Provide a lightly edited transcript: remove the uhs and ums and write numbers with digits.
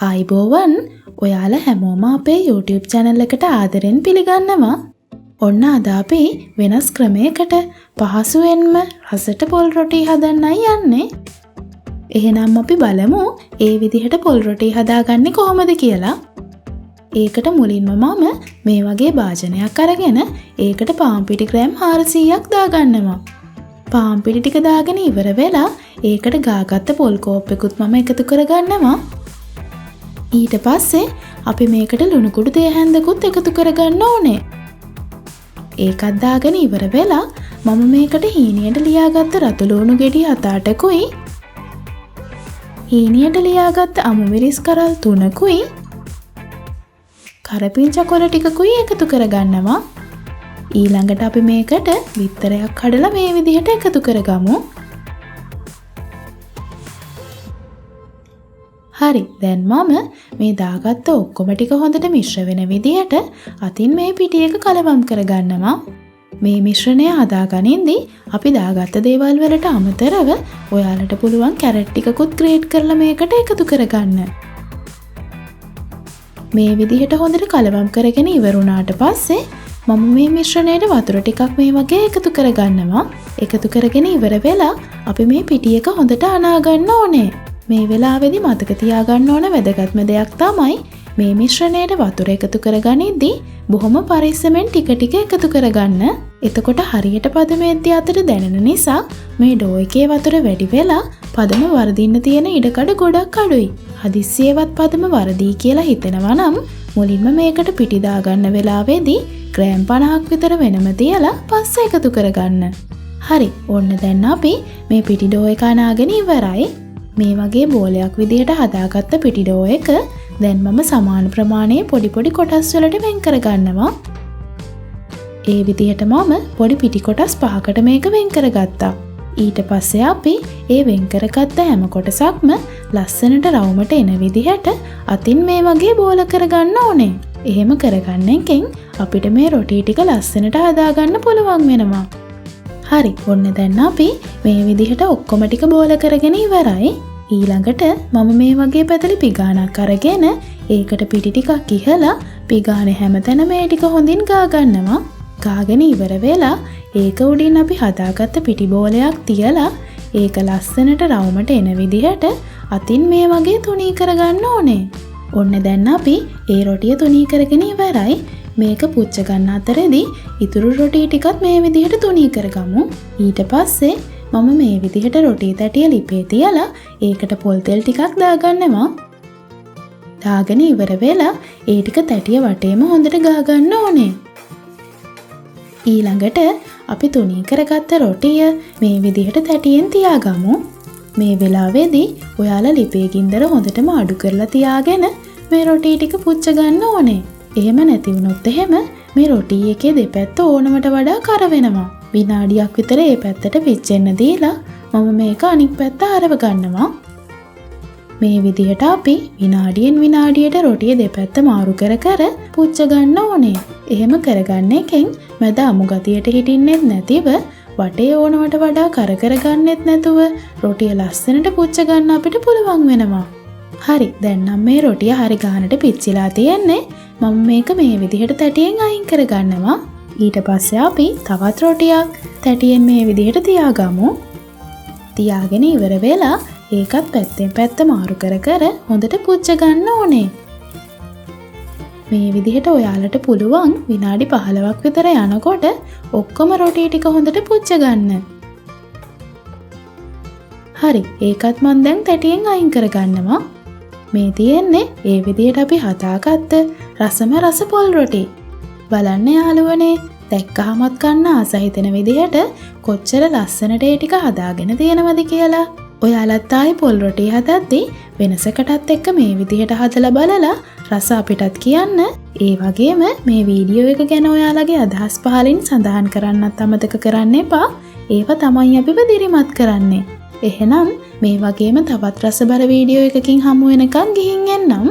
ආයිබෝවන් ඔයාලා හැමෝම අපේ YouTube channel එකට ආදරෙන් පිළිගන්නවා. ඔන්න අද අපි වෙනස් ක්‍රමයකට පහසුවෙන්ම රසට පොල් රොටි හදන්නයි යන්නේ. එහෙනම් අපි බලමු ඒ විදිහට පොල් රොටි හදාගන්නේ කොහොමද කියලා. ඒකට මුලින්ම මම මේ වගේ භාජනයක් අරගෙන ඒකට පාන් පිටි ග්‍රෑම් 400ක් දාගන්නවා. පාන් පිටි ටික දාගෙන ඉවර වෙලා ඒකට ගාගත්ත පොල් කෝප්පෙකුත් මම එකතු කරගන්නවා. ඊට පස්සේ අපි මේකට ලුණු කුඩු දෙය හැන්දකුත් එකතු කරගන්න ඕනේ. ඒකත් දාගෙන ඉවර වෙලා මම මේකට හීනියට ලියාගත්ත රතු ලුණු ගෙඩි 7-8කුයි හීනියට ලියාගත්ත අමු මිරිස් කරල් 3කුයි කරපිංචා කොළ ටිකකුයි එකතු කරගන්නවා. ඊළඟට අපි මේකට බිත්තරයක් කඩලා මේ විදිහට එකතු කරගමු. හරි, දැන් මම මේ දාගත්ත ඔක්කොම ටික හොඳට මිශ්‍ර වෙන විදිහට අතින් මේ පිටියක කලවම් කරගන්නවා. මේ මිශ්‍රණය හදාගනින්දී අපි දාගත්ත දේවල් වලට අමතරව ඔයාලට පුළුවන් කැරට් ටිකකුත් ග්‍රේට් කරලා මේකට එකතු කරගන්න. මේ විදිහට හොඳට කලවම් කරගෙන ඉවරුණාට පස්සේ මම මේ මිශ්‍රණයට වතුර ටිකක් මේ වගේ එකතු කරගන්නවා. එකතු කරගෙන ඉවර වෙලා අපි මේ පිටියක හොඳට අනා ගන්න ඕනේ. මේ වෙලාවේදී මතක තියාගන්න ඕන වැදගත්ම දෙයක් තමයි මේ මිශ්‍රණයට වතුර එකතු කරගනිද්දී බොහොම පරිස්සමෙන් ටික ටික එකතු කරගන්න. එතකොට හරියට පදමෙද්දී අතට දැනෙන නිසා මේ ඩෝ එකේ වතුර වැඩි වෙලා පදම වර්ධින්න තියෙන ඉඩකඩ ගොඩක් අඩුයි. හදිස්සියේවත් පදම වර්ධී කියලා හිතෙනවා නම් මුලින්ම මේකට පිටි දාගන්න වෙලාවේදී ග්‍රෑම් 50ක් විතර වෙනම තියලා පස්සේ එකතු කරගන්න. හරි, ඔන්න දැන් අපි මේ පිටි ඩෝ එක අනාගෙන ඉවරයි. මේ වගේ බෝලයක් විදිහට හදාගත්ත පිටි ඩෝ එක දැන් මම සමාන ප්‍රමාණයේ පොඩි පොඩි කොටස් වලට වෙන් කරගන්නවා. ඒ විදිහට මම පොඩි පිටි කොටස් 5කට මේක වෙන් කරගත්තා. ඊට පස්සේ අපි ඒ වෙන් කරගත්ත හැම කොටසක්ම ලස්සනට රවුමට එන විදිහට අතින් මේ වගේ බෝල කරගන්න ඕනේ. එහෙම කරගන්න එකෙන් අපිට මේ රොටි ටික ලස්සනට හදාගන්න පුළුවන් වෙනවා. හරි, ඔන්න දැන් අපි මේ විදිහට ඔක්කොම ටික බෝල කරගෙන ඉවරයි. ඊළඟට මම මේ වගේ පැතලි පිගානක් අරගෙන ඒකට පිටි ටිකක් ඉහලා පිගානේ හැමතැන මේ ටික හොඳින් ගා ගන්නවා. ගාගෙන ඉවර වෙලා ඒක උඩින් අපි හදාගත්ත පිටි බෝලයක් තියලා ඒක ලස්සනට රවුමට එන විදිහට අතින් මේ වගේ තුනී කරගන්න ඕනේ. ඔන්න දැන් අපි ඒ රොටිය තුනී කරගෙන ඉවරයි. මේක පුච්ච ගන්න අතරේදී ඉතුරු රොටි ටිකත් මේ විදිහට තුනී කරගමු. ඊට පස්සේ මම මේ විදිහට රොටි තැටිය ලිපේ තියලා ඒකට පොල් තෙල් ටිකක් දාගන්නවා. දාගෙන ඉවර වෙලා ඒ ටික තැටිය වටේම හොඳට ගා ගන්න ඕනේ. ඊළඟට අපි තුනී කරගත්ත රොටිය මේ විදිහට තැටියෙන් තියාගමු. මේ වෙලාවේදී ඔයාලා ලිපේ ගින්දර හොඳටම අඩු කරලා තියාගෙන මේ රොටි ටික පුච්ච ගන්න ඕනේ. එහෙම නැති වුණොත් එහෙම මේ රොටි එකේ දෙපැත්ත ඕනමට වඩා කර වෙනවා. විනාඩියක් විතර මේ පැත්තට පිච්චෙන්න දීලා මම මේක අනිත් පැත්ත හරව ගන්නවා. මේ විදිහට අපි විනාඩියෙන් විනාඩියට රොටිය දෙපැත්ත මාරු කර කර පුච්ච ගන්න ඕනේ. එහෙම කරගන්න එකෙන් මැද අමු ගතියට හිටින්නෙත් නැතිව වටේ ඕනමට වඩා කර කරගන්නෙත් නැතුව රොටිය ලස්සනට පුච්ච ගන්න අපිට පුළුවන් වෙනවා. හරි, දැන් නම් මේ රොටිය හරි ගානට පිච්චිලා තියෙන්නේ. මම මේක මේ විදිහට තැටියෙන් අයින් කරගන්නවා. ඊට පස්සේ අපි තවත් රොටියක් තැටියෙන් මේ විදිහට තියාගමු. තියාගෙන ඉවර වෙලා ඒකත් පැත්තෙන් පැත්ත මාරු කර කර හොඳට පුච්ච ගන්න ඕනේ. මේ විදිහට ඔයාලට පුළුවන් විනාඩි 15ක් විතර යනකොට ඔක්කොම රොටි ටික හොඳට පුච්ච ගන්න. හරි, ඒකත් මම දැන් තැටියෙන් අයින් කරගන්නවා. මේ තියෙන්නේ ඒ විදිහට අපි හදාගත්ත රසම රස පොල් රොටි. බලන්න යාළුවනේ, දැක්කහමත් කන්න ආස හිතෙන විදිහට කොච්චර ලස්සනට ඒ ටික හදාගෙන තියෙනවද කියලා. ඔයාලත් ආයේ පොල් රොටි හදද්දී වෙනසකටත් එක්ක මේ විදිහට හදලා බලලා රස අපිටත් කියන්න. ඒ වගේම මේ වීඩියෝ එක ගැන ඔයාලගේ අදහස් පහලින් සඳහන් කරන්නත් අමතක කරන්න එපා. ඒව තමයි අපිව දිරිමත් කරන්නේ. එහෙනම් මේ වගේම තවත් රසබර වීඩියෝ එකකින් හමු වෙනකන් ගිහින් එන්නම්.